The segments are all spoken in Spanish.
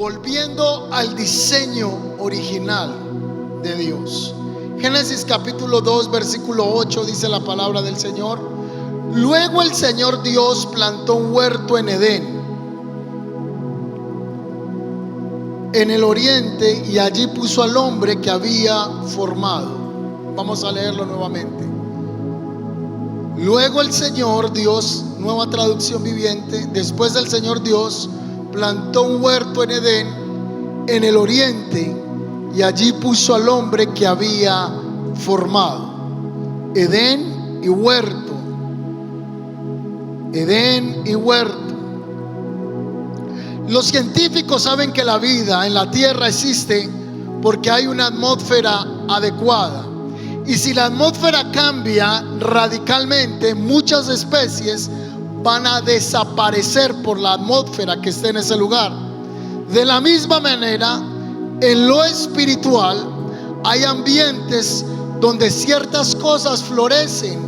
volviendo al diseño original de Dios. Génesis capítulo 2 versículo 8 dice la palabra del Señor: luego el Señor Dios plantó un huerto en Edén, en el oriente, y allí puso al hombre que había formado. Vamos a leerlo nuevamente. Luego el Señor Dios, nueva traducción viviente: después el Señor Dios plantó un huerto en Edén, en el oriente, y allí puso al hombre que había formado. Edén y huerto. Edén y huerto. Los científicos saben que la vida en la tierra existe porque hay una atmósfera adecuada. Y si la atmósfera cambia radicalmente, muchas especies van a desaparecer por la atmósfera que esté en ese lugar. De la misma manera, en lo espiritual hay ambientes donde ciertas cosas florecen,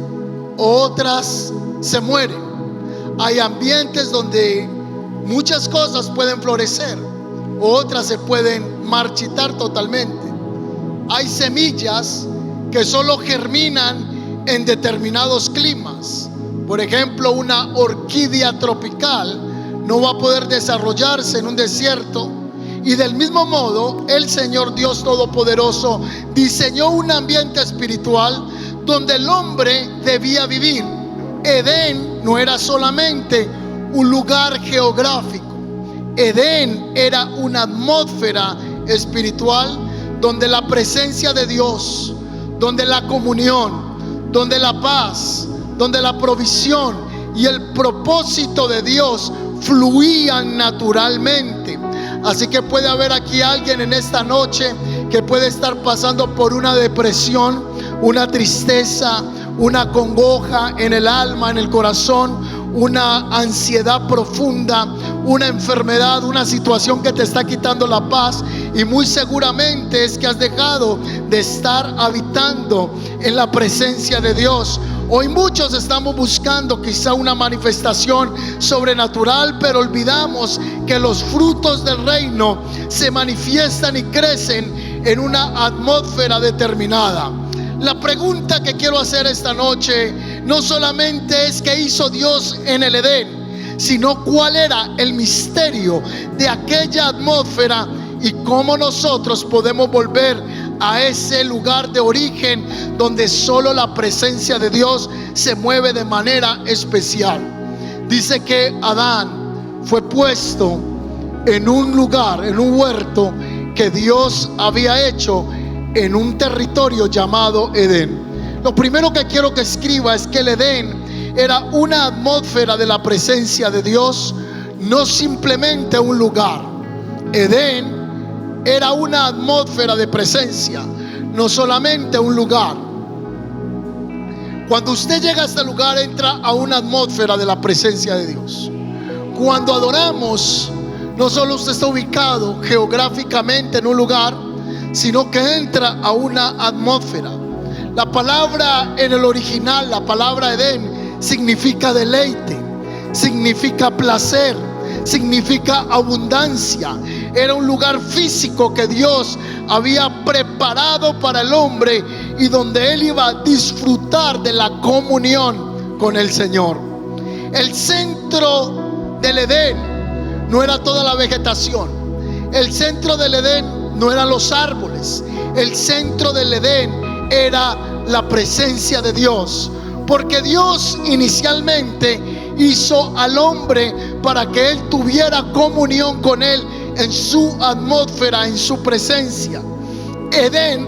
otras se mueren. Hay ambientes donde muchas cosas pueden florecer, otras se pueden marchitar totalmente. Hay semillas que solo germinan en determinados climas. Por ejemplo, una orquídea tropical no va a poder desarrollarse en un desierto. Y del mismo modo, el Señor Dios Todopoderoso diseñó un ambiente espiritual donde el hombre debía vivir. Edén no era solamente un lugar geográfico. Edén era una atmósfera espiritual donde la presencia de Dios, donde la comunión, donde la paz, donde la provisión y el propósito de Dios fluían naturalmente. Así que puede haber aquí alguien en esta noche que puede estar pasando por una depresión, una tristeza, una congoja en el alma, en el corazón, una ansiedad profunda, una enfermedad, una situación que te está quitando la paz, y muy seguramente es que has dejado de estar habitando en la presencia de Dios. Hoy muchos estamos buscando quizá una manifestación sobrenatural, pero olvidamos que los frutos del reino se manifiestan y crecen en una atmósfera determinada. La pregunta que quiero hacer esta noche no solamente es qué hizo Dios en el Edén, sino cuál era el misterio de aquella atmósfera y cómo nosotros podemos volver a ese lugar de origen donde solo la presencia de Dios se mueve de manera especial. Dice que Adán fue puesto en un lugar, en un huerto que Dios había hecho en un territorio llamado Edén. Lo primero que quiero que escriba es que el Edén era una atmósfera de la presencia de Dios, no simplemente un lugar. Edén era una atmósfera de presencia, no solamente un lugar. Cuando usted llega a este lugar, entra a una atmósfera de la presencia de Dios. Cuando adoramos, no solo usted está ubicado geográficamente en un lugar, sino que entra a una atmósfera. La palabra en el original, la palabra Edén, significa deleite, significa placer, significa abundancia. Era un lugar físico que Dios había preparado para el hombre y donde él iba a disfrutar de la comunión con el Señor. El centro del Edén no era toda la vegetación. El centro del Edén no eran los árboles. El centro del Edén era la presencia de Dios, porque Dios inicialmente hizo al hombre para que él tuviera comunión con él en su atmósfera, en su presencia. Edén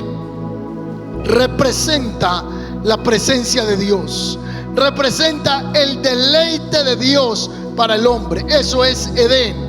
representa la presencia de Dios, representa el deleite de Dios para el hombre. Eso es Edén.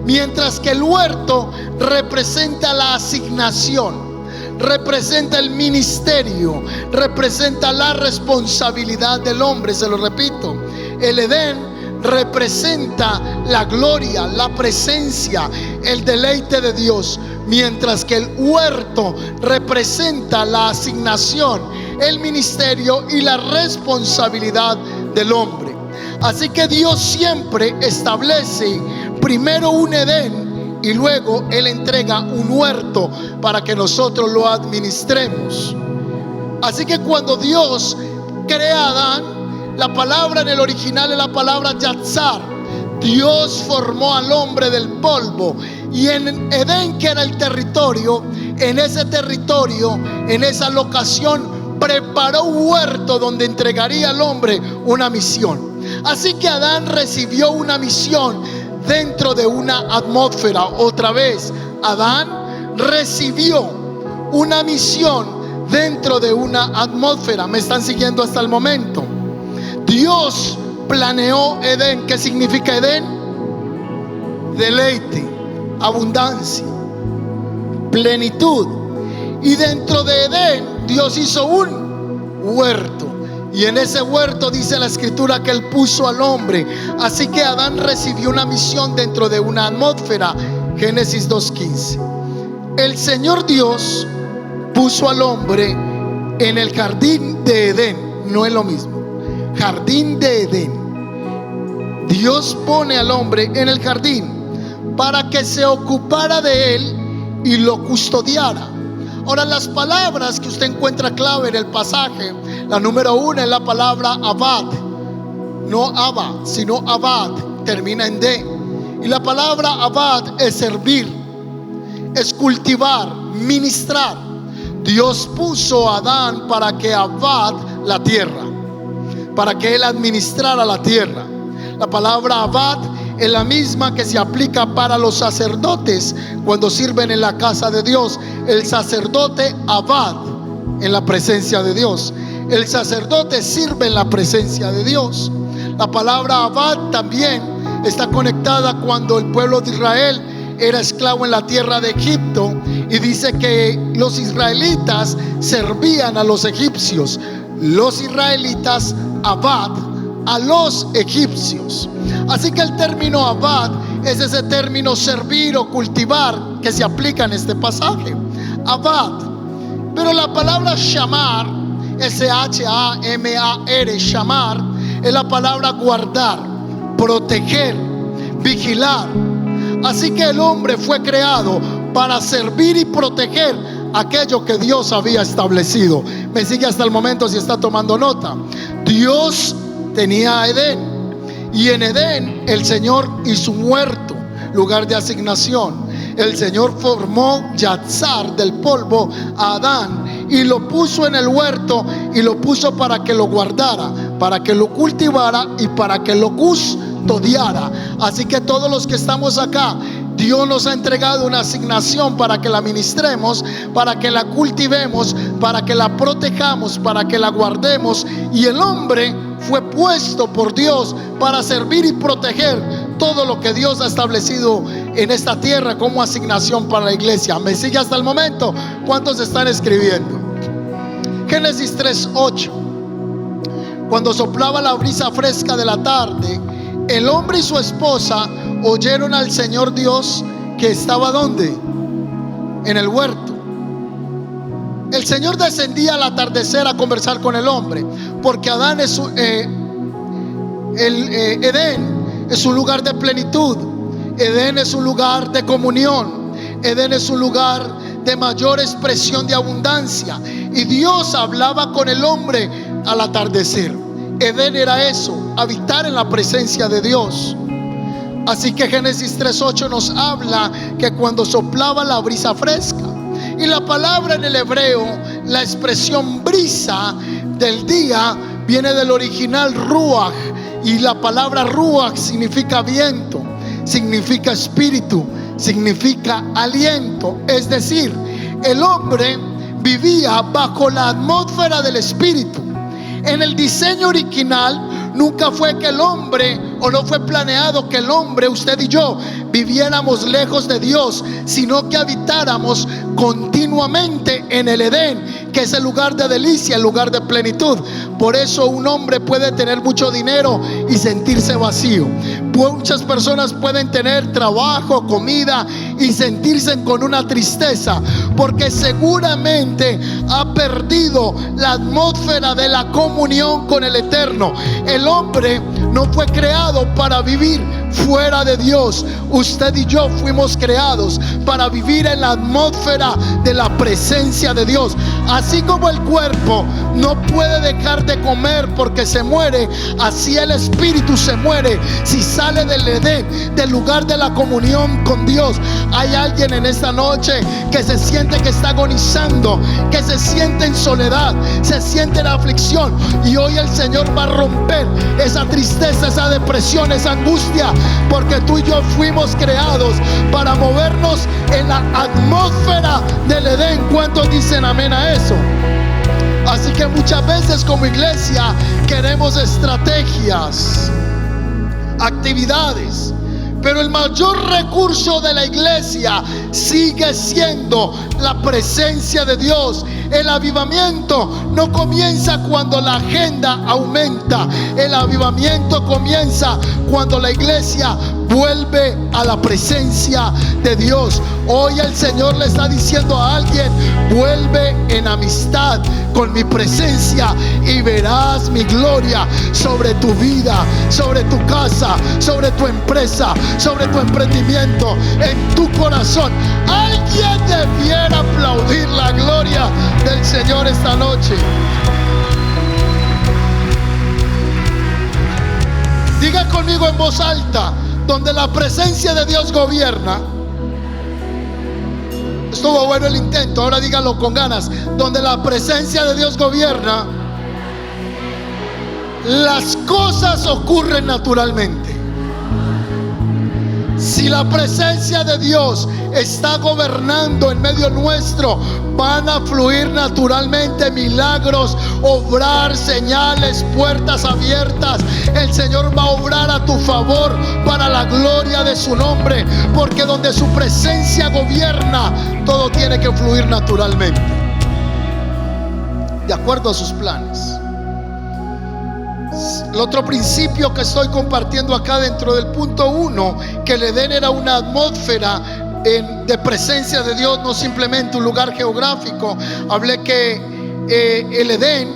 Mientras que el huerto representa la asignación, representa el ministerio, representa la responsabilidad del hombre. Se lo repito, el Edén representa la gloria, la presencia, el deleite de Dios, mientras que el huerto representa la asignación, el ministerio y la responsabilidad del hombre. Así que Dios siempre establece primero un Edén y luego Él entrega un huerto para que nosotros lo administremos. Así que cuando Dios crea a Adán, la palabra en el original es la palabra yatzar. Dios formó al hombre del polvo, y en Edén, que era el territorio, en ese territorio, en esa locación, preparó un huerto donde entregaría al hombre una misión. Así que Adán recibió una misión dentro de una atmósfera. Otra vez, Adán recibió una misión dentro de una atmósfera. ¿Me están siguiendo hasta el momento? Dios planeó Edén. ¿Qué significa Edén? Deleite, abundancia, plenitud. Y dentro de Edén Dios hizo un huerto, y en ese huerto dice la escritura que Él puso al hombre. Así que Adán recibió una misión dentro de una atmósfera. Génesis 2:15. El Señor Dios puso al hombre en el jardín de Edén. No es lo mismo. Jardín de Edén. Dios pone al hombre en el jardín para que se ocupara de él y lo custodiara. Ahora, las palabras que usted encuentra clave en el pasaje, la número 1 es la palabra abad. No abba, sino abad, termina en D. Y la palabra abad es servir, es cultivar, ministrar. Dios puso a Adán para que abad la tierra, para que él administrara la tierra. La palabra abad es la misma que se aplica para los sacerdotes cuando sirven en la casa de Dios. El sacerdote abad en la presencia de Dios. El sacerdote sirve en la presencia de Dios. La palabra abad también está conectada cuando el pueblo de Israel era esclavo en la tierra de Egipto, y dice que los israelitas servían a los egipcios. Los israelitas abad a los egipcios. Así que el término abad es ese término servir o cultivar que se aplica en este pasaje. Abad. Pero la palabra shamar, S-H-A-M-A-R, shamar, es la palabra guardar, proteger, vigilar. Así que el hombre fue creado para servir y proteger aquello que Dios había establecido. Me sigue hasta el momento si está tomando nota. Dios tenía a Edén, y en Edén el Señor hizo un huerto, lugar de asignación. El Señor formó yatzar del polvo a Adán y lo puso en el huerto, y lo puso para que lo guardara, para que lo cultivara y para que lo custodiara. Así que todos los que estamos acá, Dios nos ha entregado una asignación para que la ministremos, para que la cultivemos, para que la protejamos, para que la guardemos. Y el hombre fue puesto por Dios para servir y proteger todo lo que Dios ha establecido en esta tierra como asignación para la iglesia. ¿Me sigue hasta el momento? ¿Cuántos están escribiendo? Génesis 3:8. Cuando soplaba la brisa fresca de la tarde, el hombre y su esposa oyeron al Señor Dios que estaba ¿dónde? En el huerto. El Señor descendía al atardecer a conversar con el hombre, porque Adán es Edén es un lugar de plenitud. Edén es un lugar de comunión. Edén es un lugar de mayor expresión de abundancia. Y Dios hablaba con el hombre al atardecer. Edén era eso, habitar en la presencia de Dios. Así que Génesis 3:8 nos habla que cuando soplaba la brisa fresca, y la palabra en el hebreo, la expresión brisa del día, viene del original ruach, y la palabra ruach significa viento, significa espíritu, significa aliento. Es decir, el hombre vivía bajo la atmósfera del espíritu. En el diseño original nunca fue que el hombre, o no fue planeado que el hombre, usted y yo, viviéramos lejos de Dios, sino que habitáramos continuamente en el Edén, que es el lugar de delicia, el lugar de plenitud. Por eso un hombre puede tener mucho dinero y sentirse vacío. Muchas personas pueden tener trabajo, comida y sentirse con una tristeza porque seguramente ha perdido la atmósfera de la comunión con el Eterno. El hombre no fue creado para vivir fuera de Dios. Usted y yo fuimos creados para vivir en la atmósfera de la presencia de Dios. Así como el cuerpo no puede dejar de comer porque se muere, así el espíritu se muere si sale del Edén, del lugar de la comunión con Dios. Hay alguien en esta noche que se siente que está agonizando, que se siente en soledad, se siente en aflicción, y hoy el Señor va a romper esa tristeza, esa depresión, esa angustia, porque tú y yo fuimos creados para movernos en la atmósfera del Edén. ¿Cuántos dicen amén a eso? Así que muchas veces como iglesia queremos estrategias, actividades, pero el mayor recurso de la iglesia sigue siendo la presencia de Dios. El avivamiento no comienza cuando la agenda aumenta. El avivamiento comienza cuando la iglesia vuelve a la presencia de Dios. Hoy el Señor le está diciendo a alguien: vuelve en amistad con mi presencia y verás mi gloria sobre tu vida, sobre tu casa, sobre tu empresa, sobre tu emprendimiento, en tu corazón. Alguien debiera aplaudir la gloria del Señor esta noche. Diga conmigo en voz alta: donde la presencia de Dios gobierna. Estuvo bueno el intento, ahora dígalo con ganas. Donde la presencia de Dios gobierna, las cosas ocurren naturalmente. Si la presencia de Dios está gobernando en medio nuestro, van a fluir naturalmente milagros, obrar, señales, puertas abiertas. El Señor va a obrar a tu favor para la gloria de su nombre, porque donde su presencia gobierna, todo tiene que fluir naturalmente, de acuerdo a sus planes. El otro principio que estoy compartiendo acá dentro del punto 1, que el Edén era una atmósfera de presencia de Dios, no simplemente un lugar geográfico. Hablé que el Edén,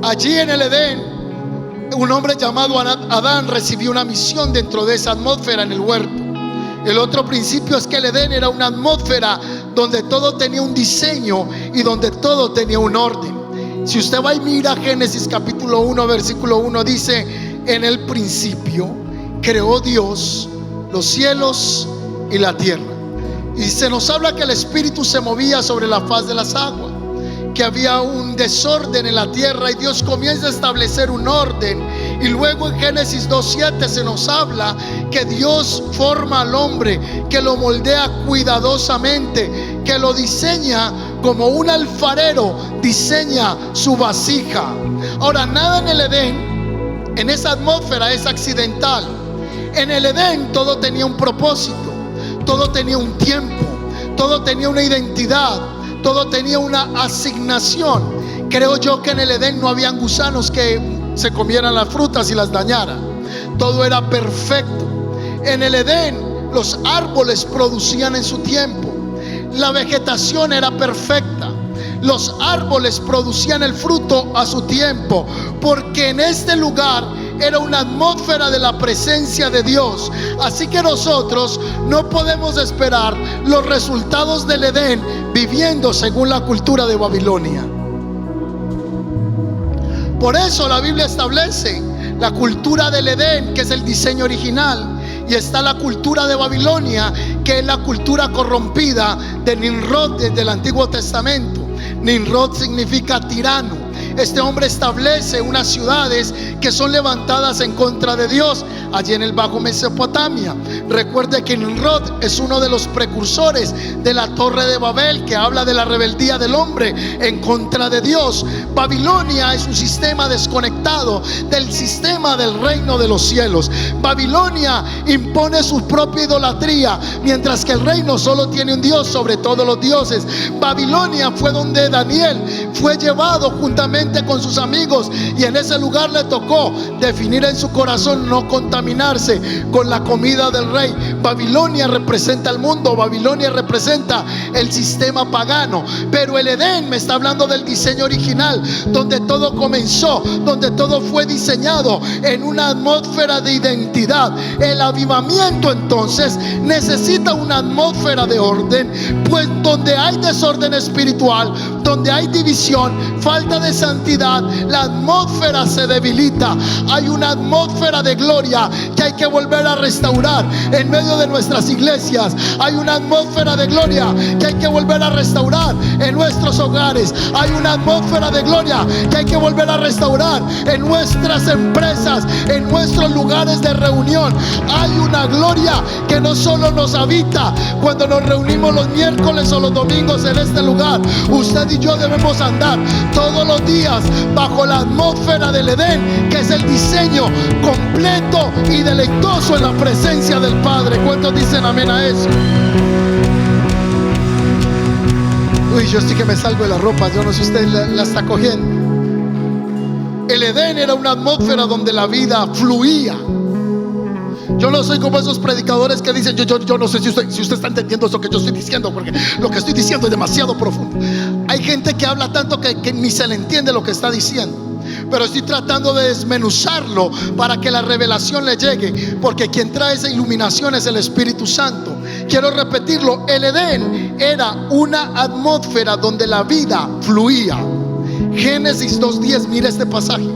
allí en el Edén, un hombre llamado Adán recibió una misión dentro de esa atmósfera en el huerto. El otro principio es que el Edén era una atmósfera donde todo tenía un diseño y donde todo tenía un orden. Si usted va y mira Génesis capítulo 1 versículo 1, dice: en el principio creó Dios los cielos y la tierra. Y se nos habla que el Espíritu se movía sobre la faz de las aguas, que había un desorden en la tierra, y Dios comienza a establecer un orden. Y luego en Génesis 2:7 se nos habla que Dios forma al hombre, que lo moldea cuidadosamente, que lo diseña como un alfarero diseña su vasija. Ahora, nada en el Edén, en esa atmósfera, es accidental. En el Edén todo tenía un propósito, todo tenía un tiempo, todo tenía una identidad, todo tenía una asignación. Creo yo que en el Edén no habían gusanos que se comieran las frutas y las dañaran. Todo era perfecto. En el Edén los árboles producían en su tiempo. La vegetación era perfecta. Los árboles producían el fruto a su tiempo, porque en este lugar era una atmósfera de la presencia de Dios. Así que nosotros no podemos esperar los resultados del Edén viviendo según la cultura de Babilonia. Por eso la Biblia establece la cultura del Edén, que es el diseño original, y está la cultura de Babilonia, que es la cultura corrompida de Nimrod desde el Antiguo Testamento. Nimrod significa tirano. Este hombre establece unas ciudades que son levantadas en contra de Dios allí en el Bajo Mesopotamia. Recuerde que Nimrod es uno de los precursores de la Torre de Babel, que habla de la rebeldía del hombre en contra de Dios. Babilonia es un sistema desconectado del sistema del reino de los cielos. Babilonia impone su propia idolatría, mientras que el reino solo tiene un Dios sobre todos los dioses. Babilonia fue donde Daniel fue llevado juntamente con sus amigos, y en ese lugar le tocó definir en su corazón no contaminarse con la comida del rey. Babilonia representa el mundo, Babilonia representa el sistema pagano, pero el Edén me está hablando del diseño original, donde todo comenzó, donde todo fue diseñado en una atmósfera de identidad. El avivamiento entonces necesita una atmósfera de orden, pues donde hay desorden espiritual, donde hay división, falta de santidad, la atmósfera se debilita. Hay una atmósfera de gloria que hay que volver a restaurar en medio de nuestras iglesias. Hay una atmósfera de gloria que hay que volver a restaurar en nuestros hogares. Hay una atmósfera de gloria que hay que volver a restaurar en nuestras empresas, en nuestros lugares de reunión. Hay una gloria que no solo nos habita cuando nos reunimos los miércoles o los domingos en este lugar. Usted y yo debemos andar todos los días bajo la atmósfera del Edén, que es el diseño completo y deleitoso en la presencia del Padre. ¿Cuántos dicen amén a eso? Uy, yo sí que me salgo de la ropa. Yo no sé si usted la está cogiendo. El Edén era una atmósfera donde la vida fluía. Yo no soy como esos predicadores que dicen yo no sé si usted está entendiendo eso que yo estoy diciendo, porque lo que estoy diciendo es demasiado profundo. Hay gente que habla tanto que ni se le entiende lo que está diciendo, pero estoy tratando de desmenuzarlo para que la revelación le llegue, porque quien trae esa iluminación es el Espíritu Santo. Quiero repetirlo: el Edén era una atmósfera donde la vida fluía. Génesis 2:10, mira este pasaje.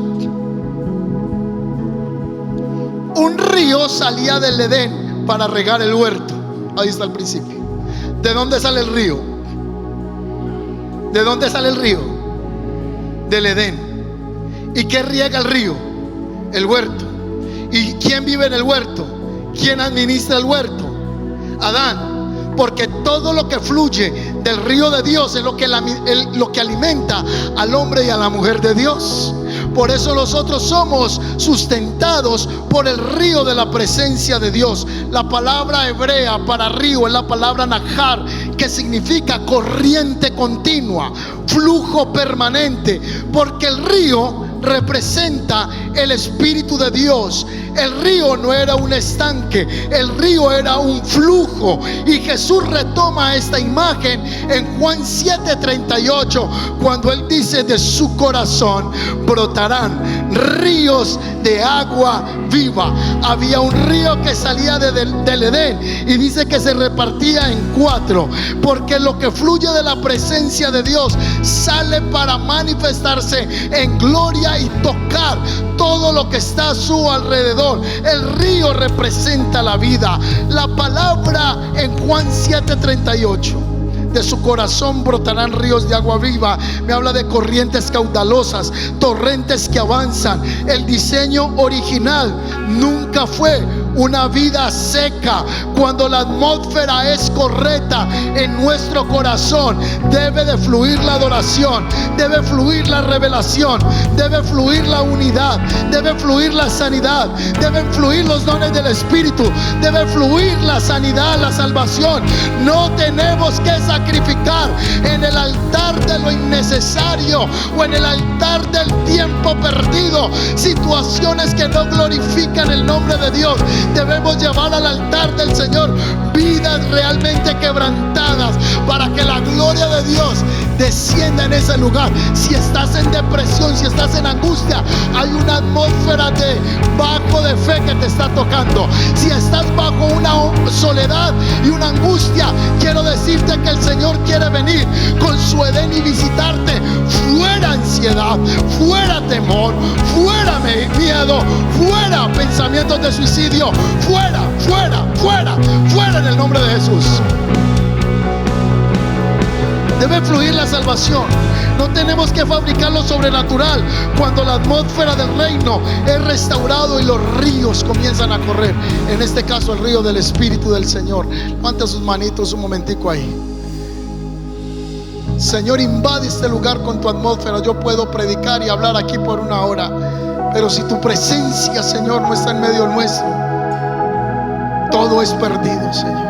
Un río salía del Edén para regar el huerto. Ahí está el principio. ¿De dónde sale el río? ¿De dónde sale el río? Del Edén. ¿Y qué riega el río? El huerto. ¿Y quién vive en el huerto? ¿Quién administra el huerto? Adán. Porque todo lo que fluye del río de Dios es lo que alimenta al hombre y a la mujer de Dios. Por eso nosotros somos sustentados por el río de la presencia de Dios. La palabra hebrea para río es la palabra nahar, que significa corriente continua, flujo permanente, porque el río representa el Espíritu de Dios. El río no era un estanque, el río era un flujo. Y Jesús retoma esta imagen en Juan 7:38, cuando él dice: de su corazón brotarán ríos de agua viva. Había un río que salía del Edén, y dice que se repartía en 4, porque lo que fluye de la presencia de Dios sale para manifestarse en gloria y tocar todo lo que está a su alrededor. El río representa la vida. La palabra en Juan 7:38, de su corazón brotarán ríos de agua viva, me habla de corrientes caudalosas, torrentes que avanzan. El diseño original nunca fue una vida seca. Cuando la atmósfera es correcta en nuestro corazón, debe de fluir la adoración, debe fluir la revelación, debe fluir la unidad, debe fluir la sanidad, deben fluir los dones del Espíritu, debe fluir la sanidad, la salvación. No tenemos que sacrificar en el altar de lo innecesario o en el altar del tiempo perdido situaciones que no glorifican el nombre de Dios. Debemos llevar al altar del Señor vidas realmente quebrantadas, para que la gloria de Dios descienda en ese lugar. Si estás en depresión, si estás en angustia, hay una atmósfera de bajo de fe que te está tocando. Si estás bajo una soledad y una angustia, quiero decirte que el Señor quiere venir con su Edén y visitarte. Fuera ansiedad, fuera temor, fuera miedo, fuera pensamientos de suicidio, fuera, fuera, fuera, fuera en el nombre de Jesús. Debe fluir la salvación. No tenemos que fabricar lo sobrenatural cuando la atmósfera del reino es restaurado y los ríos comienzan a correr. En este caso el río del Espíritu del Señor. Levanta sus manitos un momentico ahí. Señor, invade este lugar con tu atmósfera. Yo puedo predicar y hablar aquí por una hora, pero si tu presencia, Señor, no está en medio nuestro, todo es perdido, Señor.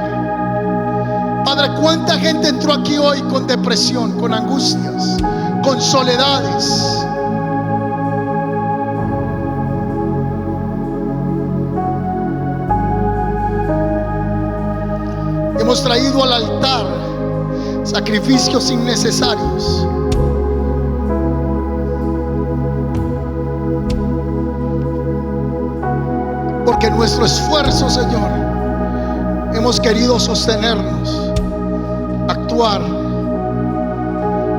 Padre, ¿cuánta gente entró aquí hoy con depresión, con angustias, con soledades? Hemos traído al altar sacrificios innecesarios. Porque nuestro esfuerzo, Señor, hemos querido sostenernos, actuar.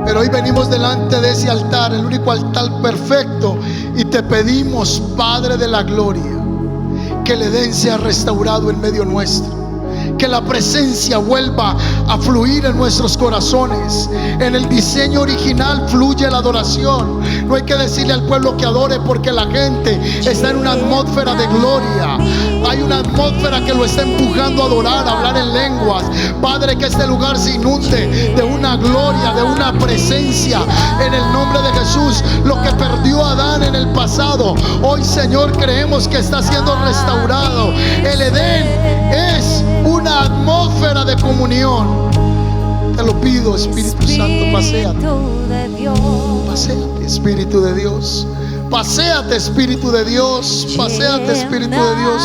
Pero hoy venimos delante de ese altar, el único altar perfecto, y te pedimos, Padre de la gloria, que el Edén sea restaurado en medio nuestro. Que la presencia vuelva a fluir en nuestros corazones. En el diseño original fluye la adoración. No hay que decirle al pueblo que adore, porque la gente está en una atmósfera de gloria. Hay una atmósfera que lo está empujando a adorar, a hablar en lenguas. Padre, que este lugar se inunde de una gloria, de una presencia. En el nombre de Jesús, lo que perdió Adán en el pasado, hoy, Señor, creemos que está siendo restaurado. El Edén es una atmósfera de comunión. Te lo pido, Espíritu Santo, paséate. Paséate, Espíritu de Dios. Paséate, Espíritu de Dios. Paséate, Espíritu de Dios.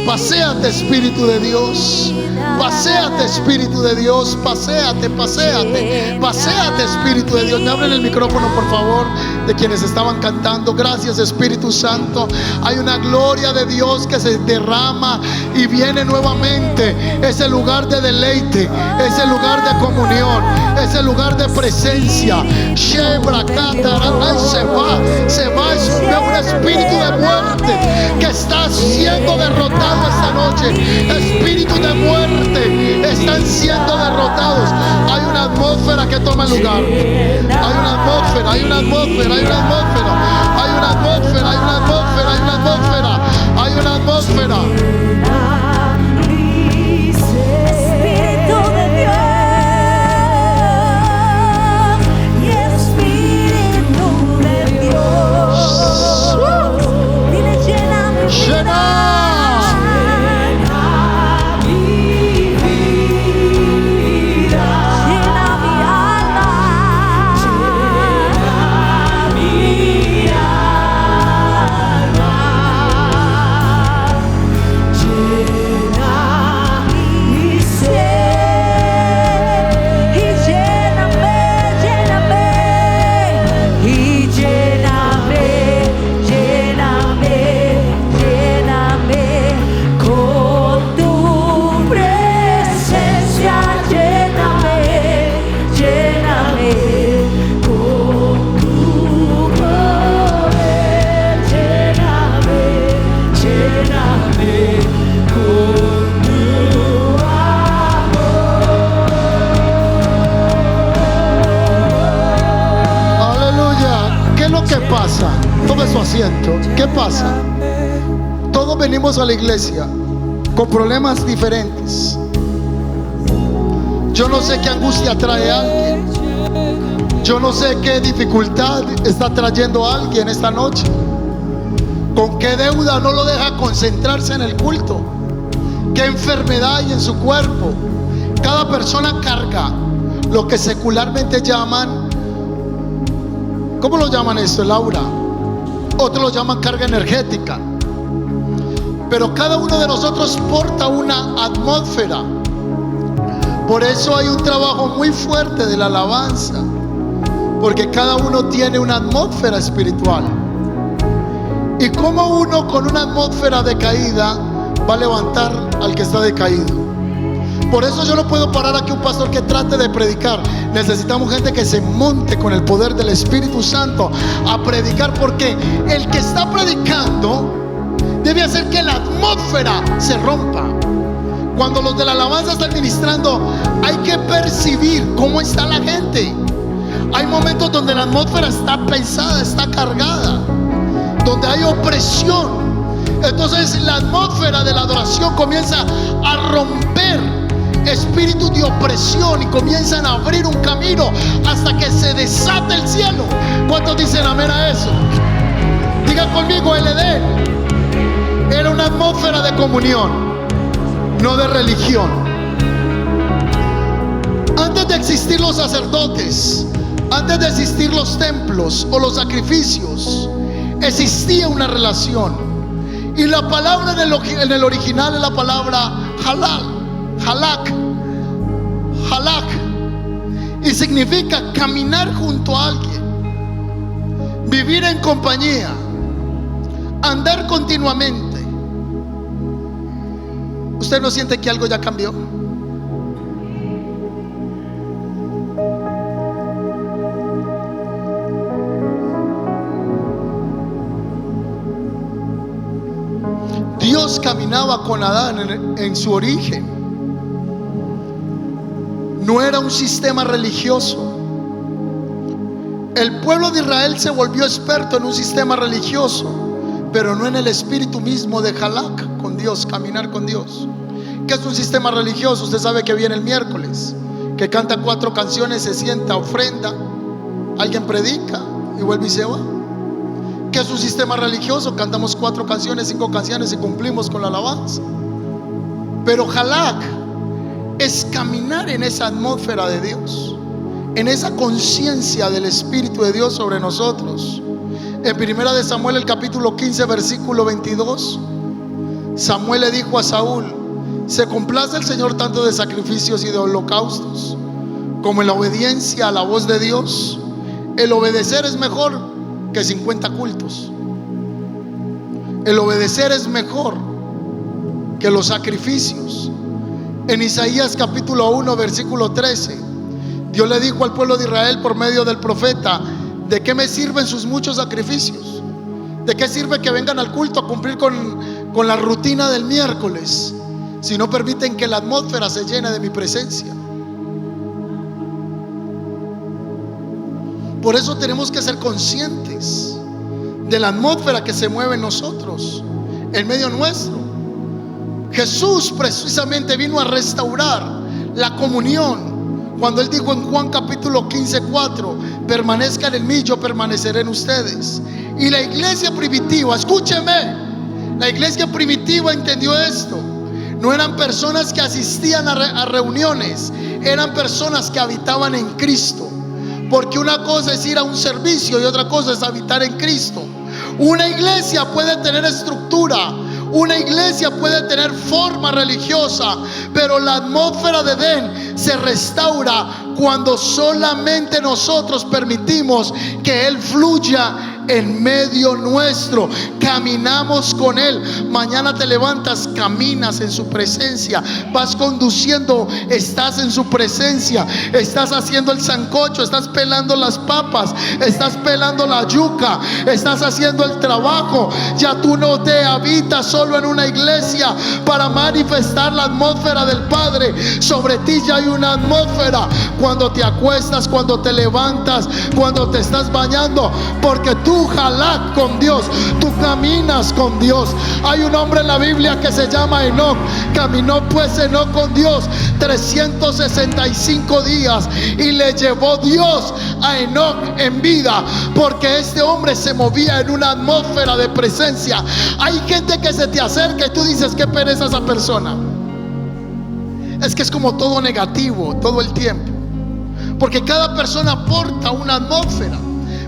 Paséate, Espíritu de Dios. Paséate, Espíritu de Dios. Paséate, paséate. Paséate, Espíritu de Dios. Me abren el micrófono, por favor, de quienes estaban cantando. Gracias, Espíritu Santo. Hay una gloria de Dios que se derrama y viene nuevamente. Ese lugar de deleite, ese lugar de comunión, ese lugar de presencia. Shebra, Catara, se va un espíritu de muerte que está siendo derrotado esta noche. Espíritu de muerte están siendo derrotados. Hay una atmósfera que toma lugar. Hay una atmósfera, hay una atmósfera, hay una atmósfera, hay una atmósfera, hay una atmósfera, hay una atmósfera, hay una atmósfera. Tome su asiento. ¿Qué pasa? Todos venimos a la iglesia con problemas diferentes. Yo no sé qué angustia trae a alguien. Yo no sé qué dificultad está trayendo a alguien esta noche. Con qué deuda no lo deja concentrarse en el culto. Qué enfermedad hay en su cuerpo. Cada persona carga lo que secularmente llaman, ¿cómo lo llaman esto? El aura. Otros lo llaman carga energética. Pero cada uno de nosotros porta una atmósfera. Por eso hay un trabajo muy fuerte de la alabanza, porque cada uno tiene una atmósfera espiritual. Y como uno con una atmósfera decaída va a levantar al que está decaído. Por eso yo no puedo parar aquí un pastor que trate de predicar. Necesitamos gente que se monte con el poder del Espíritu Santo a predicar, porque el que está predicando debe hacer que la atmósfera se rompa. Cuando los de la alabanza están ministrando, hay que percibir cómo está la gente. Hay momentos donde la atmósfera está pesada, está cargada, donde hay opresión. Entonces la atmósfera de la adoración comienza a romper espíritus de opresión y comienzan a abrir un camino hasta que se desata el cielo. ¿Cuántos dicen amén a eso? Digan conmigo, el Edén era una atmósfera de comunión, no de religión. Antes de existir los sacerdotes, antes de existir los templos o los sacrificios, existía una relación. Y la palabra en el original es la palabra halak, y significa caminar junto a alguien, vivir en compañía, andar continuamente. ¿Usted no siente que algo ya cambió? Dios caminaba con Adán en su origen. No era un sistema religioso. El pueblo de Israel se volvió experto en un sistema religioso, pero no en el espíritu mismo de halak, con Dios, caminar con Dios. ¿Qué es un sistema religioso? Usted sabe que viene el miércoles, que canta 4 canciones, se sienta, ofrenda, alguien predica y vuelve y se va. ¿Qué es un sistema religioso? Cantamos 4 canciones, 5 canciones y cumplimos con la alabanza. Pero halak es caminar en esa atmósfera de Dios, en esa conciencia del Espíritu de Dios sobre nosotros. En 1 de Samuel, el capítulo 15, versículo 22, Samuel le dijo a Saúl: se complace el Señor tanto de sacrificios y de holocaustos como en la obediencia a la voz de Dios. El obedecer es mejor que 50 cultos. El obedecer es mejor que los sacrificios. En Isaías capítulo 1, versículo 13, Dios le dijo al pueblo de Israel por medio del profeta: ¿de qué me sirven sus muchos sacrificios? ¿De qué sirve que vengan al culto a cumplir con la rutina del miércoles si no permiten que la atmósfera se llene de mi presencia? Por eso tenemos que ser conscientes de la atmósfera que se mueve en nosotros, en medio nuestro. Jesús precisamente vino a restaurar la comunión cuando Él dijo en Juan capítulo 15, 4: permanezcan en mí, yo permaneceré en ustedes. Y la iglesia primitiva, escúcheme, la iglesia primitiva entendió esto. No eran personas que asistían a reuniones, eran personas que habitaban en Cristo. Porque una cosa es ir a un servicio y otra cosa es habitar en Cristo. Una iglesia puede tener estructura, una iglesia puede tener forma religiosa, pero la atmósfera de Edén se restaura cuando solamente nosotros permitimos que Él fluya en medio nuestro. Caminamos con Él. Mañana te levantas, caminas en su presencia, vas conduciendo, estás en su presencia, estás haciendo el sancocho, estás pelando las papas, estás pelando la yuca, estás haciendo el trabajo. Ya tú no te habitas solo en una iglesia para manifestar la atmósfera del Padre. Sobre ti ya hay una atmósfera cuando te acuestas, cuando te levantas, cuando te estás bañando, porque tú halak con Dios, tú caminas con Dios. Hay un hombre en la Biblia que se llama Enoc. Caminó pues Enoc con Dios 365 días y le llevó Dios a Enoc en vida, porque este hombre se movía en una atmósfera de presencia. Hay gente que se te acerca y tú dices: qué pereza esa persona. Es que es como todo negativo todo el tiempo, porque cada persona aporta una atmósfera.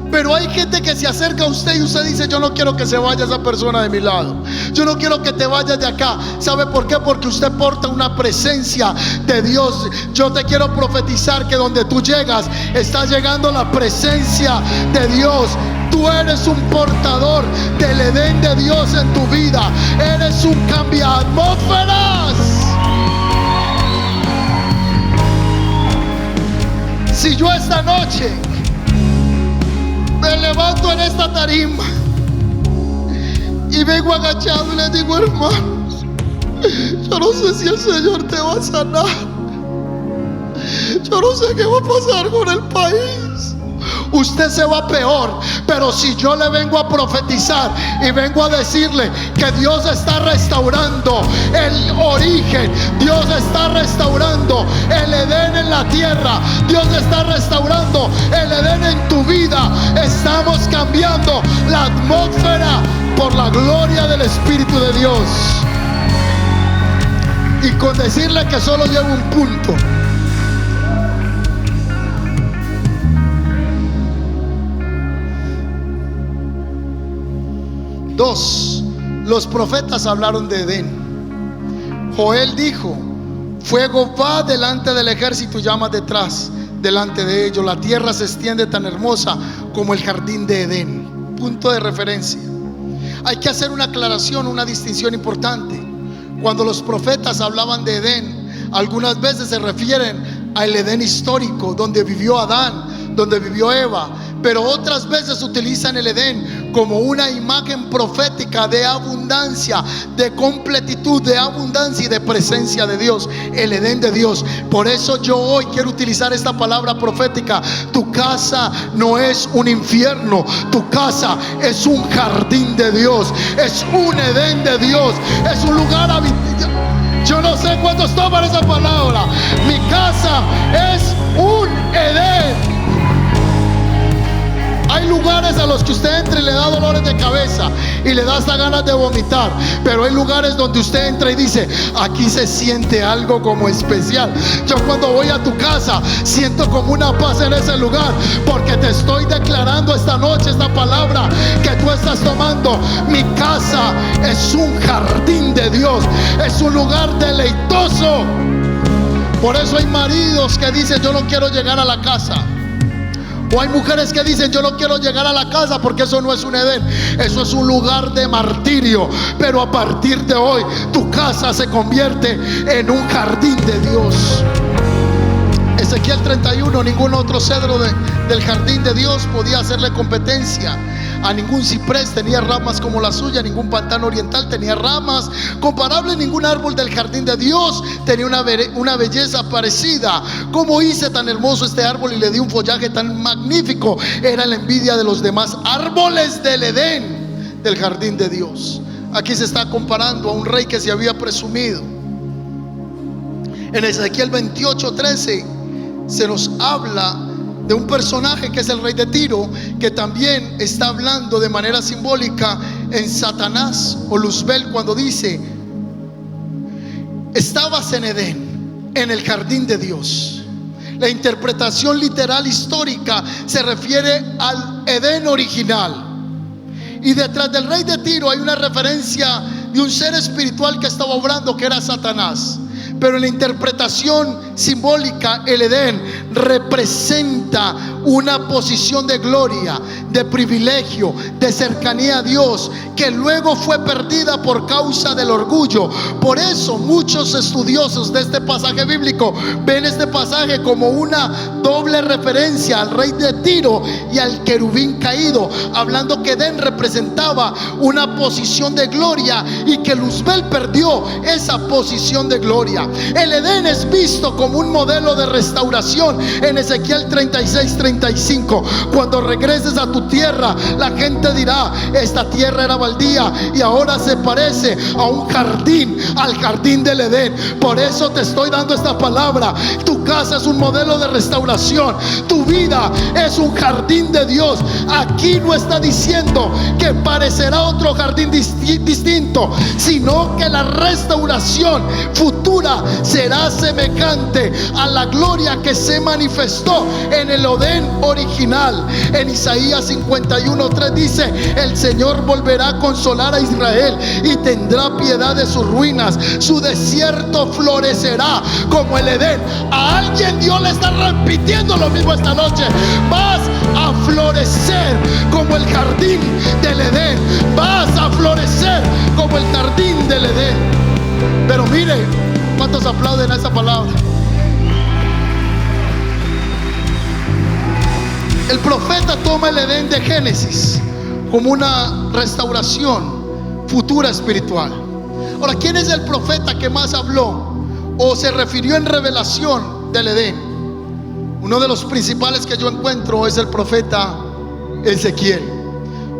Pero hay gente que se acerca a usted y usted dice: yo no quiero que se vaya esa persona de mi lado, yo no quiero que te vayas de acá. ¿Sabe por qué? Porque usted porta una presencia de Dios. Yo te quiero profetizar que donde tú llegas, está llegando la presencia de Dios. Tú eres un portador del Edén de Dios en tu vida. Eres un cambia atmósferas. Si yo esta noche me levanto en esta tarima y vengo agachado y les digo: hermanos, Yo no sé si el Señor te va a sanar. Yo no sé qué va a pasar con el país. Usted se va peor, pero si yo le vengo a profetizar y vengo a decirle que Dios está restaurando el origen, Dios está restaurando el Edén en la tierra, Dios está restaurando el Edén en tu vida, estamos cambiando la atmósfera por la gloria del Espíritu de Dios. Y con decirle que solo llevo un punto. Dos, los profetas hablaron de Edén. Joel dijo: fuego va delante del ejército y llamas detrás, delante de ellos. La tierra se extiende tan hermosa como el jardín de Edén. Punto de referencia. Hay que hacer una aclaración, una distinción importante. Cuando los profetas hablaban de Edén, algunas veces se refieren al Edén histórico, donde vivió Adán, donde vivió Eva, pero otras veces utilizan el Edén como una imagen profética de abundancia, de completitud, de abundancia y de presencia de Dios, el Edén de Dios. Por eso yo hoy quiero utilizar esta palabra profética. Tu casa no es un infierno, tu casa es un jardín de Dios, es un Edén de Dios, es un lugar habitado. Yo no sé cuántos toman esa palabra. Mi casa es un Edén. Hay lugares a los que usted entra y le da dolores de cabeza y le da hasta ganas de vomitar, pero hay lugares donde usted entra y dice: aquí se siente algo como especial. Yo cuando voy a tu casa siento como una paz en ese lugar, porque te estoy declarando esta noche esta palabra que tú estás tomando. Mi casa es un jardín de Dios, es un lugar deleitoso. Por eso hay maridos que dicen: yo no quiero llegar a la casa. O hay mujeres que dicen: yo no quiero llegar a la casa, porque eso no es un Edén, eso es un lugar de martirio. Pero a partir de hoy tu casa se convierte en un jardín de Dios. Ezequiel 31: ningún otro cedro del jardín de Dios podía hacerle competencia a ningún ciprés, tenía ramas como la suya. Ningún pantano oriental tenía ramas comparables. Ningún árbol del jardín de Dios tenía una belleza parecida. ¿Cómo hice tan hermoso este árbol y le di un follaje tan magnífico? Era la envidia de los demás árboles del Edén, del jardín de Dios. Aquí se está comparando a un rey que se había presumido. En Ezequiel 28:13 se nos habla de un personaje que es el rey de Tiro, que también está hablando de manera simbólica en Satanás o Luzbel, cuando dice: estabas en Edén, en el jardín de Dios. La interpretación literal histórica se refiere al Edén original. Y detrás del rey de Tiro hay una referencia de un ser espiritual que estaba obrando, que era Satanás. Pero en la interpretación simbólica, el Edén representa una posición de gloria, de privilegio, de cercanía a Dios, que luego fue perdida por causa del orgullo. Por eso muchos estudiosos de este pasaje bíblico ven este pasaje como una doble referencia al rey de Tiro y al querubín caído, hablando que Edén representaba una posición de gloria y que Luzbel perdió esa posición de gloria. El Edén es visto como un modelo de restauración en Ezequiel 36:35. Cuando regreses a tu tierra, la gente dirá: esta tierra era baldía y ahora se parece a un jardín, al jardín del Edén. Por eso te estoy dando esta palabra. Tu casa es un modelo de restauración, tu vida es un jardín de Dios. Aquí no está diciendo que parecerá otro jardín distinto, sino que la restauración futura será semejante a la gloria que se manifestó en el Edén original. En Isaías 51:3 dice: el Señor volverá a consolar a Israel y tendrá piedad de sus ruinas. Su desierto florecerá como el Edén. A alguien Dios le está repitiendo lo mismo esta noche: vas a florecer como el jardín del Edén, vas a florecer como el jardín del Edén. Pero mire, ¿cuántos aplauden a esa palabra? El profeta toma el Edén de Génesis como una restauración futura espiritual. Ahora, ¿quién es el profeta que más habló o se refirió en revelación del Edén? Uno de los principales que yo encuentro es el profeta Ezequiel.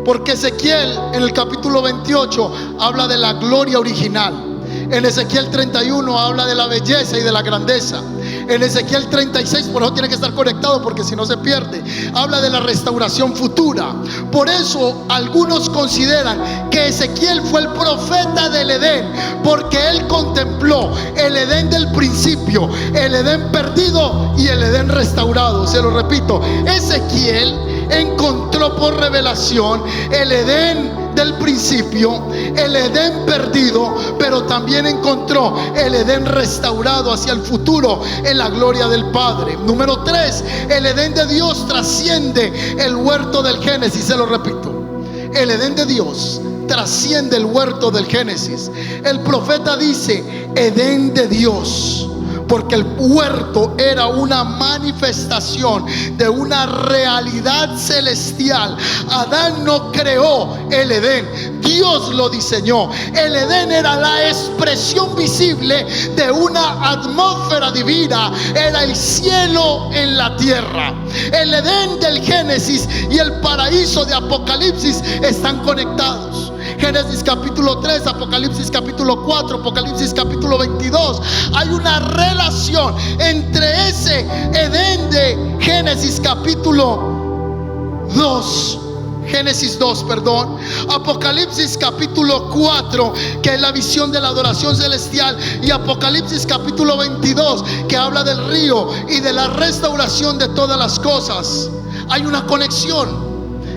Porque Ezequiel en el capítulo 28 habla de la gloria original. En Ezequiel 31 habla de la belleza y de la grandeza. En Ezequiel 36, por eso tiene que estar conectado porque si no se pierde, habla de la restauración futura. Por eso algunos consideran que Ezequiel fue el profeta del Edén, porque él contempló el Edén del principio, el Edén perdido y el Edén restaurado. Se lo repito, Ezequiel encontró por revelación el Edén del principio, el Edén perdido, pero también encontró el Edén restaurado hacia el futuro en la gloria del Padre. Número 3, el Edén de Dios trasciende el huerto del Génesis. Se lo repito, el Edén de Dios trasciende el huerto del Génesis. El profeta dice Edén de Dios, porque el huerto era una manifestación de una realidad celestial. Adán no creó el Edén, Dios lo diseñó. El Edén era la expresión visible de una atmósfera divina, era el cielo en la tierra. El Edén del Génesis y el paraíso de Apocalipsis están conectados. Génesis capítulo 3, Apocalipsis capítulo 4, Apocalipsis capítulo 22. Hay una relación entre ese Edén de Génesis capítulo 2, Génesis 2, perdón, Apocalipsis capítulo 4, que es la visión de la adoración celestial, y Apocalipsis capítulo 22, que habla del río y de la restauración de todas las cosas. Hay una conexión.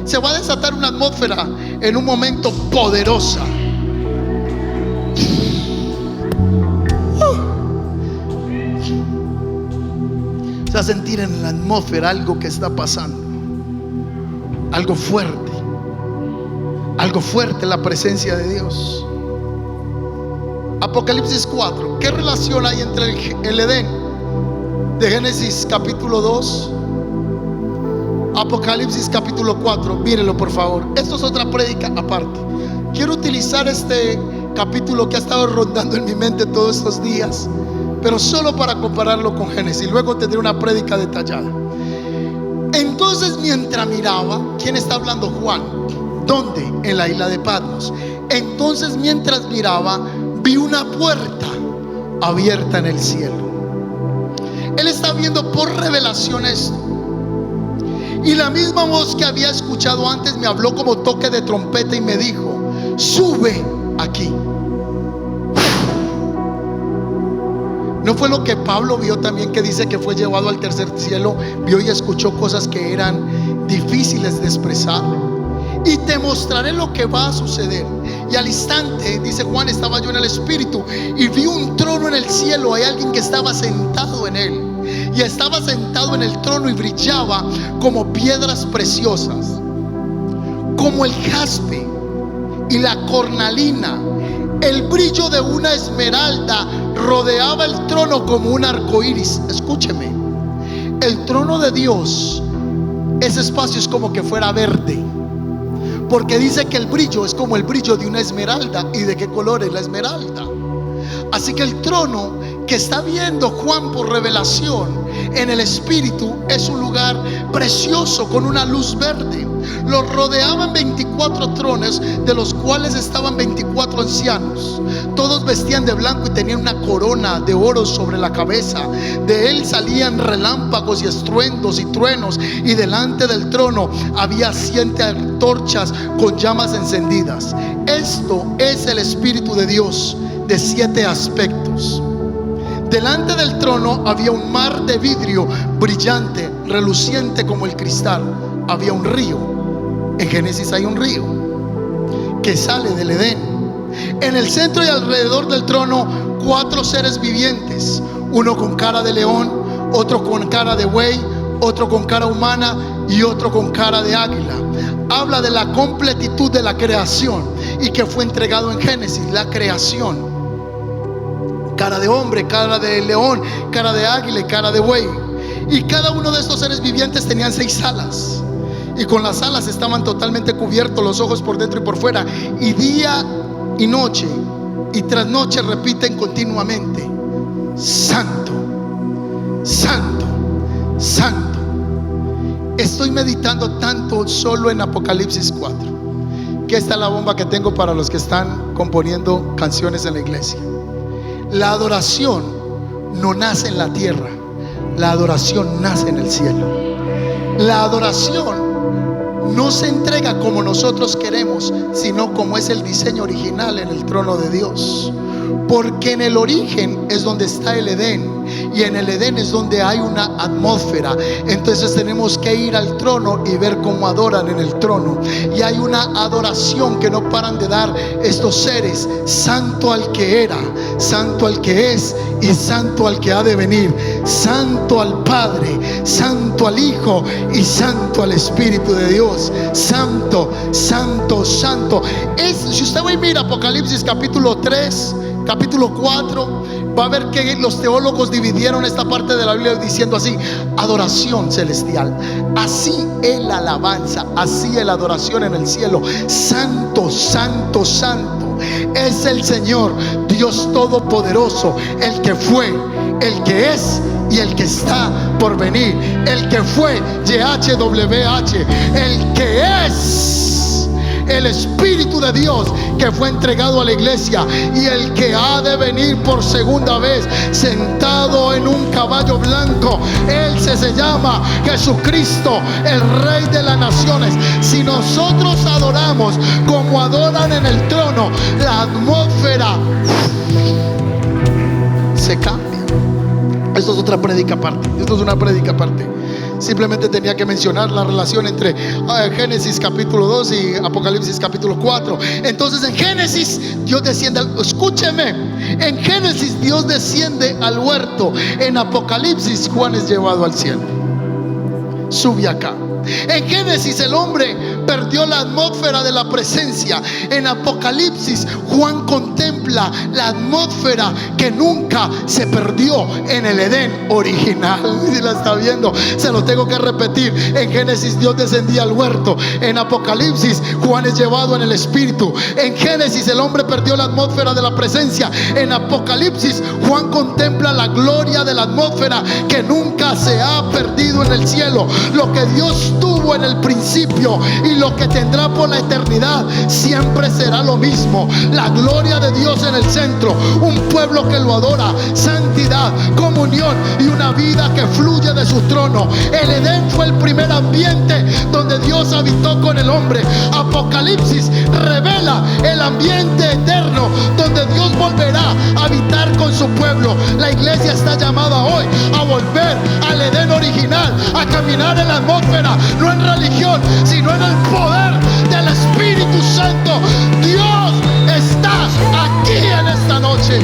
Se va a desatar una atmósfera en un momento poderosa. Se va a sentir en la atmósfera algo que está pasando, algo fuerte en la presencia de Dios. Apocalipsis 4, ¿qué relación hay entre el Edén de Génesis capítulo 2, Apocalipsis capítulo 4? Mírenlo por favor, esto es otra prédica aparte. Quiero utilizar este capítulo que ha estado rondando en mi mente todos estos días, pero solo para compararlo con Génesis. Luego tendré una prédica detallada. Entonces mientras miraba, ¿quién está hablando? Juan. ¿Dónde? En la isla de Patmos. Entonces mientras miraba, vi una puerta abierta en el cielo. Él está viendo por revelación esto. Y la misma voz que había escuchado antes me habló como toque de trompeta y me dijo: sube aquí. ¿No fue lo que Pablo vio también, que dice que fue llevado al tercer cielo? Vio y escuchó cosas que eran difíciles de expresar. Y te mostraré lo que va a suceder. Y al instante, dice Juan, estaba yo en el Espíritu y vi un trono en el cielo. Hay alguien que estaba sentado en él, y estaba sentado en el trono y brillaba como piedras preciosas, como el jaspe y la cornalina. El brillo de una esmeralda rodeaba el trono como un arco iris. Escúcheme, el trono de Dios, ese espacio es como que fuera verde, porque dice que el brillo es como el brillo de una esmeralda. ¿Y de qué color es la esmeralda? Así que el trono que está viendo Juan por revelación en el Espíritu es un lugar precioso con una luz verde. Lo rodeaban 24 tronos, de los cuales estaban 24 ancianos. Todos vestían de blanco y tenían una corona de oro sobre la cabeza. De él salían relámpagos y estruendos y truenos, y delante del trono había 7 antorchas con llamas encendidas. Esto es el Espíritu de Dios de 7 aspectos. Delante del trono había un mar de vidrio brillante, reluciente como el cristal. Había un río. En Génesis hay un río que sale del Edén. En el centro y alrededor del trono 4 seres vivientes, uno con cara de león, otro con cara de buey, otro con cara humana y otro con cara de águila. Habla de la completitud de la creación y que fue entregado en Génesis, la creación. Cara de hombre, cara de león, cara de águila y cara de buey. Y cada uno de estos seres vivientes tenían 6 alas, y con las alas estaban totalmente cubiertos los ojos por dentro y por fuera, y día y noche y tras noche repiten continuamente: Santo, Santo, Santo. Estoy meditando tanto solo en Apocalipsis 4, que esta es la bomba que tengo para los que están componiendo canciones en la iglesia. La adoración no nace en la tierra, la adoración nace en el cielo. La adoración no se entrega como nosotros queremos, sino como es el diseño original en el trono de Dios. Porque en el origen es donde está el Edén, y en el Edén es donde hay una atmósfera. Entonces tenemos que ir al trono y ver cómo adoran en el trono. Y hay una adoración que no paran de dar estos seres: santo al que era, santo al que es y santo al que ha de venir, santo al Padre, santo al Hijo y santo al Espíritu de Dios. Santo, santo, santo. Si usted va y mira Apocalipsis capítulo 3, capítulo 4, va a ver que los teólogos dividieron esta parte de la Biblia diciendo así: adoración celestial, así es la alabanza, así es la adoración en el cielo. Santo, santo, santo es el Señor Dios Todopoderoso, el que fue, el que es y el que está por venir. El que fue, YHWH, el que es, el Espíritu de Dios que fue entregado a la iglesia, y el que ha de venir por segunda vez sentado en un caballo blanco. Él se llama Jesucristo, el Rey de las naciones. Si nosotros adoramos como adoran en el trono, la atmósfera se cambia. Esto es otra prédica aparte. Esto es una prédica aparte. Simplemente tenía que mencionar la relación entre Génesis capítulo 2 y Apocalipsis capítulo 4. Entonces en Génesis Dios desciende escúcheme, en Génesis Dios desciende al huerto. En Apocalipsis Juan es llevado al cielo, sube acá. En Génesis el hombre perdió la atmósfera de la presencia. En Apocalipsis Juan contempla la atmósfera que nunca se perdió en el Edén original. Si la está viendo, se lo tengo que repetir. En Génesis Dios descendía al huerto. En Apocalipsis Juan es llevado en el Espíritu. En Génesis el hombre perdió la atmósfera de la presencia. En Apocalipsis Juan contempla la gloria de la atmósfera que nunca se ha perdido en el cielo. Lo que Dios tuvo en el principio y lo que tendrá por la eternidad siempre será lo mismo. La gloria de Dios en el centro, un pueblo que lo adora, santidad, comunión y una vida que fluye de su trono. El Edén fue el primer ambiente donde Dios habitó con el hombre. Apocalipsis revela el ambiente eterno donde Dios volverá a habitar con su pueblo. La iglesia está llamada hoy a volver al Edén original, a caminar en la atmósfera, no en religión, sino en el poder del Espíritu Santo. Dios está aquí en esta noche.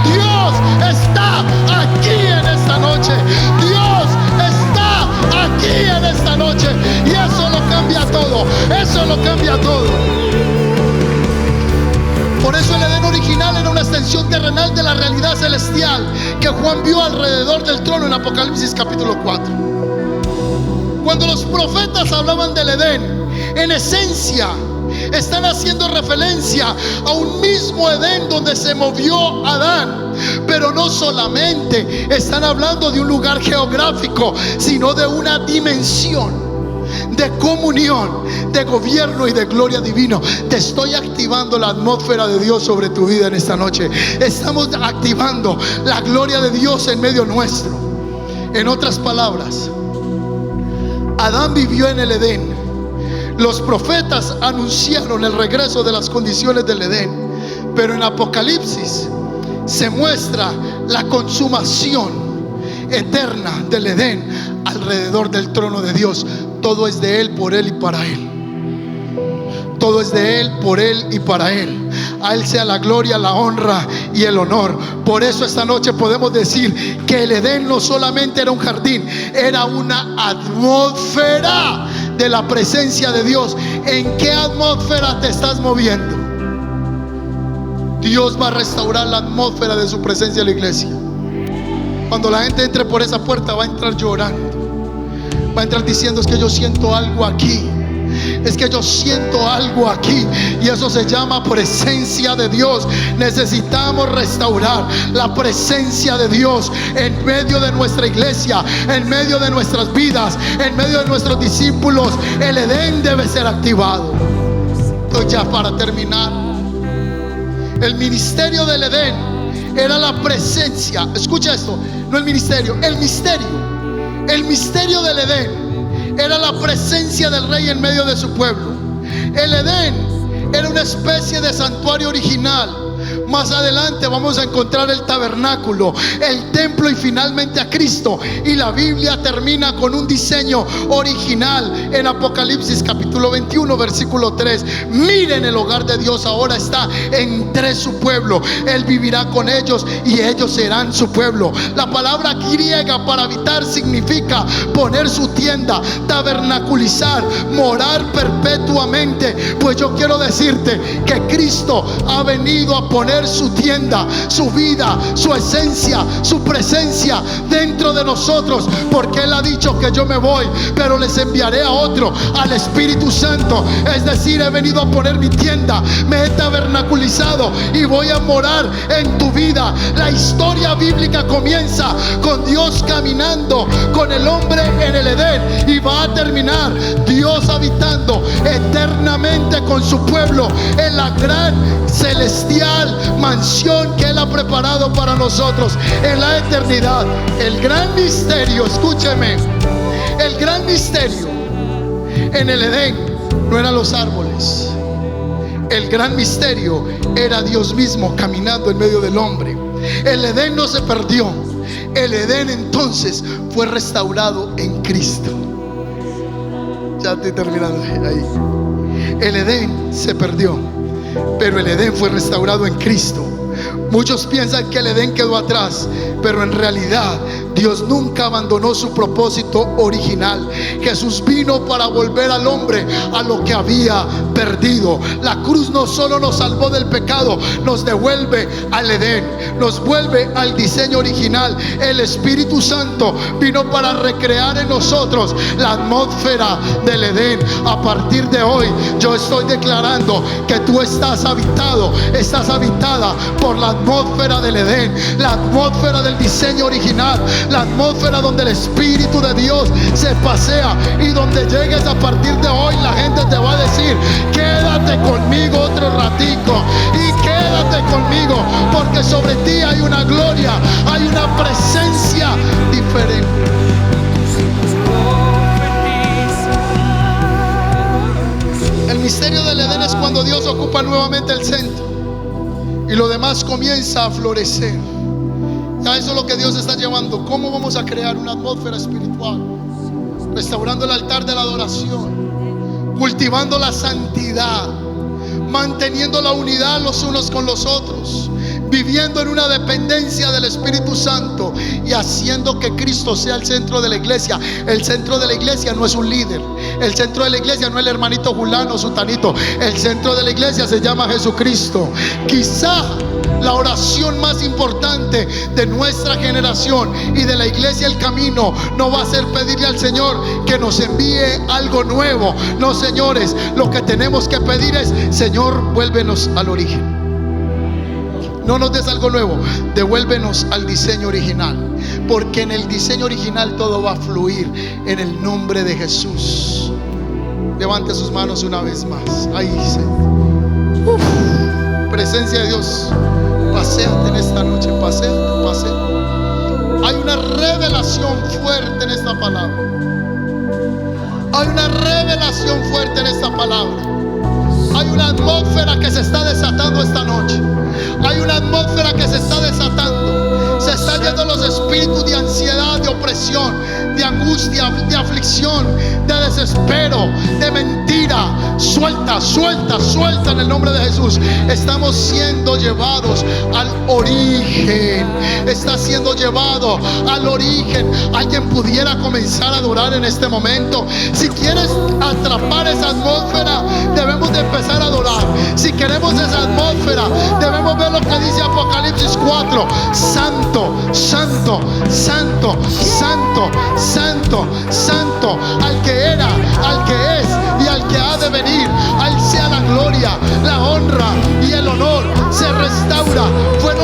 Dios está aquí en esta noche. Dios está aquí en esta noche. Y eso lo cambia todo. Eso lo cambia todo. Por eso el Edén original era una extensión terrenal de la realidad celestial que Juan vio alrededor del trono en Apocalipsis capítulo 4. Cuando los profetas hablaban del Edén, en esencia están haciendo referencia a un mismo Edén donde se movió Adán. Pero no solamente están hablando de un lugar geográfico, sino de una dimensión de comunión, de gobierno y de gloria divino. Te estoy activando la atmósfera de Dios sobre tu vida en esta noche. Estamos activando la gloria de Dios en medio nuestro. En otras palabras, Adán vivió en el Edén. Los profetas anunciaron el regreso de las condiciones del Edén. Pero en Apocalipsis se muestra la consumación eterna del Edén alrededor del trono de Dios. Todo es de Él, por Él y para Él. Todo es de Él, por Él y para Él. A Él sea la gloria, la honra y el honor. Por eso esta noche podemos decir que el Edén no solamente era un jardín, era una atmósfera de la presencia de Dios. ¿En qué atmósfera te estás moviendo? Dios va a restaurar la atmósfera de su presencia en la iglesia. Cuando la gente entre por esa puerta, va a entrar llorando, va a entrar diciendo: es que yo siento algo aquí. Es que yo siento algo aquí y eso se llama presencia de Dios. Necesitamos restaurar la presencia de Dios en medio de nuestra iglesia, en medio de nuestras vidas, en medio de nuestros discípulos. El Edén debe ser activado. Entonces, ya para terminar, el ministerio del Edén era la presencia. Escucha esto, no el ministerio, el misterio. El misterio del Edén era la presencia del rey en medio de su pueblo. El Edén era una especie de santuario original. Más adelante vamos a encontrar el tabernáculo, el templo y finalmente a Cristo. Y la Biblia termina con un diseño original en Apocalipsis capítulo 21 versículo 3. Miren, el hogar de Dios ahora está entre su pueblo. Él vivirá con ellos y ellos serán su pueblo. La palabra griega para habitar significa poner su tienda, tabernaculizar, morar perpetuamente. Pues yo quiero decirte que Cristo ha venido a poner su tienda, su vida, su esencia, su presencia dentro de nosotros, porque Él ha dicho que yo me voy, pero les enviaré a otro, al Espíritu Santo. Es decir, he venido a poner mi tienda, me he tabernaculizado y voy a morar en tu vida. La historia bíblica comienza con Dios caminando con el hombre en el Edén y va a terminar Dios habitando eternamente con su pueblo en la gran celestial mansión que Él ha preparado para nosotros en la eternidad. El gran misterio, escúcheme, el gran misterio en el Edén no eran los árboles. El gran misterio era Dios mismo caminando en medio del hombre. El Edén no se perdió. El Edén entonces fue restaurado en Cristo. Ya estoy terminando ahí. El Edén se perdió, pero el Edén fue restaurado en Cristo. Muchos piensan que el Edén quedó atrás, pero en realidad Dios nunca abandonó su propósito original. Jesús vino para volver al hombre a lo que había perdido. La cruz no solo nos salvó del pecado, nos devuelve al Edén, nos vuelve al diseño original. El Espíritu Santo vino para recrear en nosotros la atmósfera del Edén. A partir de hoy yo estoy declarando que tú estás habitado, estás habitada por la atmósfera del Edén, la atmósfera del diseño original, la atmósfera donde el Espíritu de Dios se pasea, y donde llegues a partir de hoy la gente te va a decir: quédate conmigo otro ratico y quédate conmigo, porque sobre ti hay una gloria, hay una presencia diferente. El misterio del Edén es cuando Dios ocupa nuevamente el centro y lo demás comienza a florecer. Ya eso es lo que Dios está llevando. ¿Cómo vamos a crear una atmósfera espiritual? Restaurando el altar de la adoración, cultivando la santidad, manteniendo la unidad los unos con los otros, viviendo en una dependencia del Espíritu Santo y haciendo que Cristo sea el centro de la iglesia. El centro de la iglesia no es un líder. El centro de la iglesia no es el hermanito Julano, Sutanito. El centro de la iglesia se llama Jesucristo. Quizá la oración más importante de nuestra generación y de la iglesia El Camino no va a ser pedirle al Señor que nos envíe algo nuevo. No, señores, lo que tenemos que pedir es: Señor, vuélvenos al origen. No nos des algo nuevo, devuélvenos al diseño original, porque en el diseño original todo va a fluir en el nombre de Jesús. Levante sus manos una vez más. Ahí dice: presencia de Dios, paséate en esta noche, paséate, paséate. Hay una revelación fuerte en esta palabra. Hay una revelación fuerte en esta palabra. Hay una atmósfera que se está desatando esta noche. Hay una atmósfera que se está desatando. Se están yendo los espíritus de ansiedad, de opresión, de angustia, de aflicción, de desespero, de mentira. Suelta, suelta, suelta en el nombre de Jesús. Estamos siendo llevados al origen. Está siendo llevado al origen. Alguien pudiera comenzar a adorar en este momento. Si quieres atrapar esa atmósfera, debemos de empezar a adorar. Si queremos esa atmósfera, debemos ver lo que dice Apocalipsis 4. Santo, santo, santo, santo, santo, santo, al que era, al que es y al que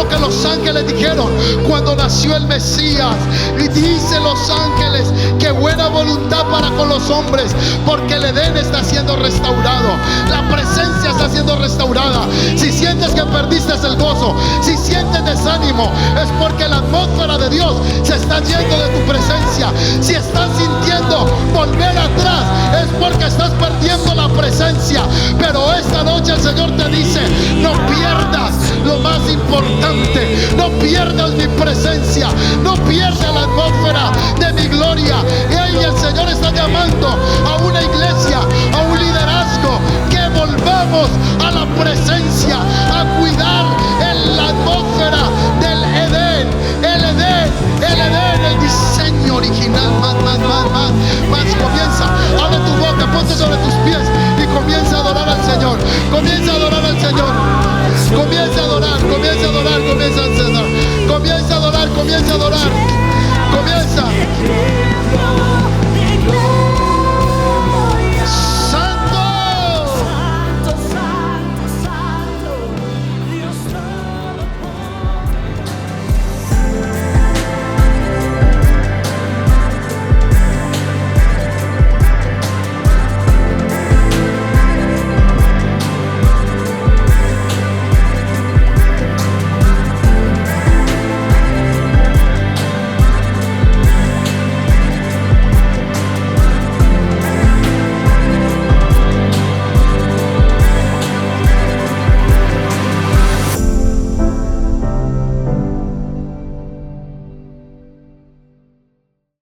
lo que los ángeles dijeron cuando nació el Mesías. Y dicen los ángeles que buena voluntad para con los hombres, porque el Edén está siendo restaurado, la presencia está siendo restaurada. Si sientes que perdiste el gozo, si sientes desánimo, es porque la atmósfera de Dios se está yendo de tu presencia. Si estás sintiendo volver atrás, es porque estás perdiendo la presencia. Pero esta noche el Señor te dice: no pierdas lo más importante,